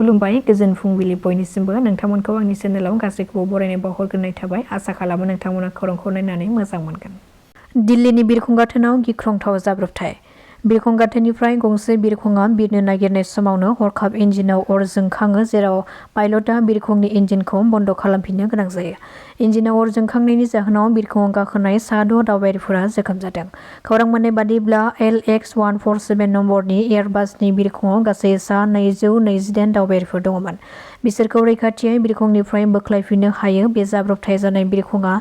खुलुमबाय गोजोन फुंबिलि बयनिसिमबो नोंथांमोनखौ आंनि चेनेलाव गासैखौबो बरायनाय बावहरग्रोनाय थाबाय आसा खालामो नोंथांमोना खौरांखौ नायनानै मोजां मोनगोन। दिल्लीनि बिरखं गाथोनाव गिख्रंथाव जाब्रबथाय। बिरखं गाथोननिफ्राय गंसे बिरखंआ बिरनो नागिरनाय समावनो हरखाब इन्जिनाव अर जोंखाङो जेराव पाइलटआ बिरखंनि इन्जिनखौ बन्द खालामफिननो गोनां जायो। इन्जिनाव अर जोंखांनायनि जाहोनाव बिरखंआव गाखोनाय सा 6 दावबायारिफोरा जोखोम जादों। खौरां मोननाय बादिब्ला LX147 नम्बरनि एयारबासनि बिरखंआव गासै सा 228 दावबायारिफोर दङमोन। बिसोरखौ रैखाथियै बिरखंनिफ्राय बोख्लायफिननो हायो। बे जाब्रबथाय जानाय बिरखंआ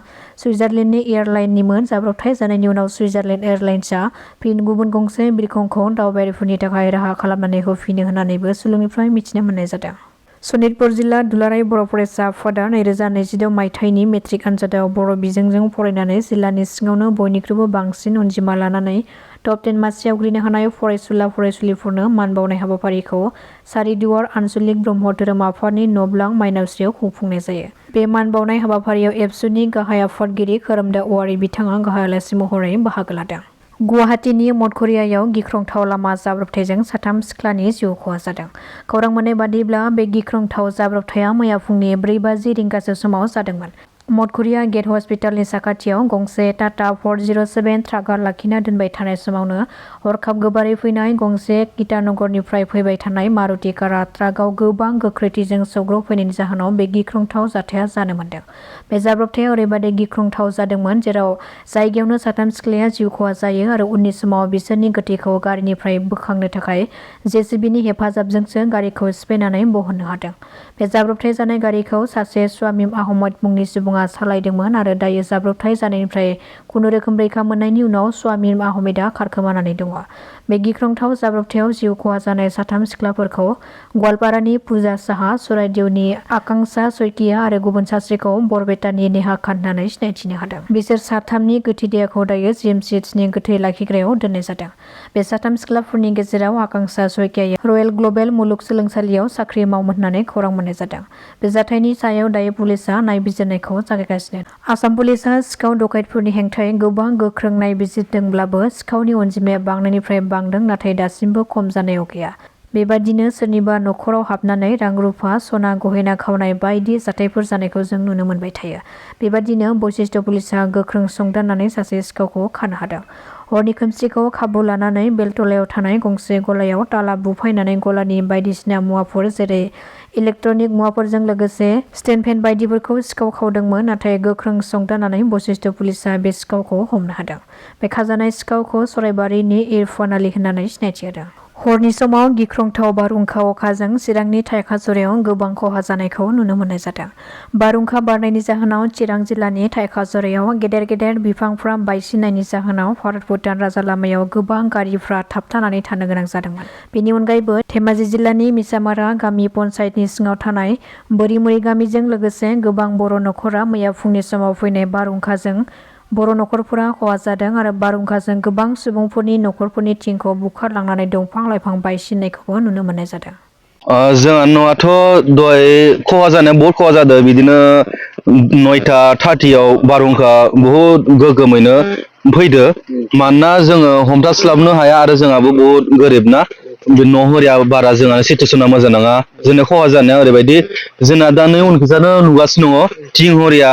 सुइजारलेण्डनि एयारलाइननिमोन। जाब्रबथाय जानायनि उनाव सुइजारलेण्ड एयारलाइन्सआ फिन गुबुन गंसे बिरखंखौ दावबायारिफोरनि थाखाय राहा खालामनानै होफिनो होननानैबो सुलुंनिफ्राय मिथिनो मोननाय जादों। सनितपुर जिल्ला दुलाराय बर' फरायसा आफादा 2026 मायथाइनि मेट्रिक आनजादाव बर' बिजोंजों फरायनानै जिल्लानि सिङावनो बयनिख्रुइबो बांसिन अनजिमा लानानै टप 10 मासि आवग्रिनो हानाय फरायसुला फरायसुलिफोरनो मान बावनाय हाबाफारिखौ सारिदुवार आनसलिक ब्रह्म धोरोम आफादनि नब्लां माइनावस्रियाव खुंफुंनाय जायो। बे मान बावनाय हाबाफारियाव एबसुनि गाहाय आफादगिरि खोरोमदाव औवारी बिथाङा गाहाय आलासि महरै बाहागो लादों। गुवाहाटीनि मठघरियायाव गिख्रंथाव लामा जाब्रबथायजों 3 सिख्लानि जिउ खहा जादों। खौरां मोननाय बादिब्ला बे गिख्रंथाव जाब्रबथाया मैया फुंनि 4:50 रिंगासो समाव जादोंमोन। मठघरिया गेट हस्पिटालनि साखाथियाव गंसे टाटा 407 ट्राकआ लाखिना दोनबाय थानाय समावनो हरखाब गोबारै फैनाय गंसे गितानगरनिफ्राय फैबाय थानाय मारुति कारआ ट्राकआव गोबां गोख्रैथिजों सौग्रावफैनायनि जाहोनाव बे गिख्रंथाव जाथाया जानो मोन्दों। बे जाब्रबथाया ओरैबादि गिख्रंथाव जादोंमोन जेराव जायगायावनो 3 सिख्लाया जिउ खहा जायो आरो उननि समाव बिसोरनि गोथैखौ गारिनिफ्राय बोखांनो थाखाय जेसिबिनि हेफाजाबजोंसो गारिखौ सिफायनानै बहननो हादों। बे जाब्रबथाय जानाय गारिखौ सासे स्वामिम आहमद मुंनि सुबुङा सालायदोंमोन आरो दायो जाब्रबथाय जानायनिफ्राय खुनुरोखोम रैखा मोननायनि उनाव स्वामिम आहमेदआ खारखोमानानै दङ। बे गिख्रंथाव जाब्रबथायाव जिउ खहा जानाय 3 सिख्लाफोरखौ गवालपारानि पूजा साहा, सराइदेउनि आकांक्षा सइकिया आरो गुबुन सासेखौ बरपेटानि नेहा खान होननानै सिनायथिनो हादों। बिसोर 3नि गोथै देहाखौ दायो GMCHनि गोथै लाखिग्रायाव दोननाय जादों। बे 3 सिख्लाफोरनि गेजेराव आकांक्षा सइकियाया रयेल ग्लबेल मुलुगसोलोंसालियाव साख्रि मावोमोन होननानै खौरां मोननाय जादों। बे जाथायनि सायाव दायो पुलिसआ नायबिजिरनायखौ जागायगासिनो। आसाम पुलिसआ सिखाव डकाइतफोरनि हेंथायै गोबां गोख्रों नायबिजिरदोंब्लाबो सिखावनि अनजिमाया बांनायनिफ्राय बांदों नाथाय दासिमबो खम जानायाव गैया। बेबादिनो सोरनिबा नखराव हाबनानै रां रुफा, सना गहेना खावनाय बायदि जाथायफोर जानायखौ जों नुनो मोनबाय थायो। बेबादिनो बशिष्ट पुलिसआ गोख्रों संदाननानै सासे सिखावखौ खानो हादों। हरनि खोमसिखौ खाबु लानानै बेलतलायाव थानाय गंसे गलायाव ताला बुफायनानै गलानि बायदिसिना मुवाफोर जेरै इलेक्ट्रनिक मुवाफोरजों लोगोसे स्टेन्ड फेन बायदिफोरखौ सिखाव खावदोंमोन नाथाय गोख्रों संदाननानै बशिष्ट पुलिसआ बे सिखावखौ हमनो हादों। बे खाजानाय सिखावखौ सराइबारिनि इरफान आली होननानै सिनायथि होदों। हरनि समाव गिख्रंथाव बारहुंखा अखाजों चिरांनि थाइखाजुरायाव गोबां खहा जानायखौ नुनो मोननाय जादों। बारहुंखा बारनायनि जाहोनाव चिरां जिल्लानि थाइखाजुरायाव गेदेर गेदेर बिफांफ्रा बायसिननायनि जाहोनाव भारत-भुटान राजा लामायाव गोबां गारिफ्रा थाबथानानै थानो गोनां जादोंमोन। बेनि अनगायैबो धेमाजि जिल्लानि मिसामारा गामि पन्चायतनि सिङाव थानाय बोरिमुरि गामिजों लोगोसे गोबां बर' नखरा मैया फुंनि समाव फैनाय बारहुंखाजों बर' नखरफोरा खहा जादों आरो बारहुंखाजों गोबां सुबुंफोरनि नखरफोरनि थिंखौ बुखारलांनानै दंफां-लाइफां बायसिननायखौबो नुनो मोननाय जादों। जोंहा न'आथ' दहाय खहा जानाया बहुत खहा जादों। बिदिनो 9:30 बारहुंखा बहुत गोगोमैनो फैदो। मानोना जोङो हमथास्लाबनो हाया आरो जोंहाबो बहुत गोरिब ना। न' हरिया बारा जोंहा सिटुवेसना मोजां नङा। जोंना खहा जानाया ओरैबायदि जोंना दा नै उनखिजानो नुगासिनो दङ। थिं हरिया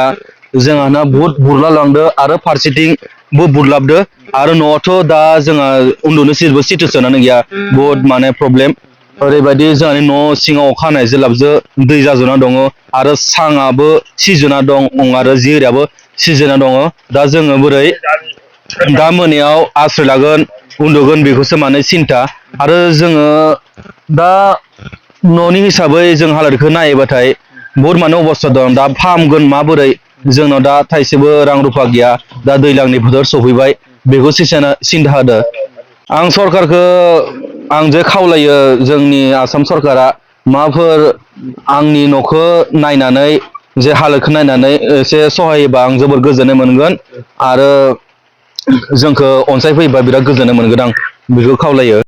जोंहाना बहुत बुरला लांदो आरो फारसेथिंबो बुरलाबदो आरो न'आवथ' दा जोंहा उन्दुनो जेबो सिटुवेसनानो गैया। बहुत माने प्रब्लेम। ओरैबायदि जोंहानि न' सिङाव अखा हानाय जेलाबजो दै जाजोबना दङ आरो सांआबो सिजोना दं आरो जिगायाबो सिजोना दङ। दा जोङो बोरै दा मोनायाव आश्रय लागोन उन्दुगोन बेखौसो माने सिन्था आरो जोङो दा न'नि हिसाबै जों हालोदखौ नायोबाथाय बहुत माने अबस्था दं। दा फाहामगोन माबोरै जोंनाव दा थाइसेबो रां रुफा गैया। दा दैज्लांनि बोथोर सफैबाय बेखौ सिन्था होदो। आं सरकारखौ आं जे खावलायो जोंनि आसाम सरकारा माबाफोर आंनि न'खौ नायनानै जे हालोदखौ नायनानै एसे सहाय होबा आं जोबोर गोजोननाय मोनगोन आरो जोंखौ अनसायफैबा बिराद गोजोननाय मोनगोन आं बेखौ खावलायो।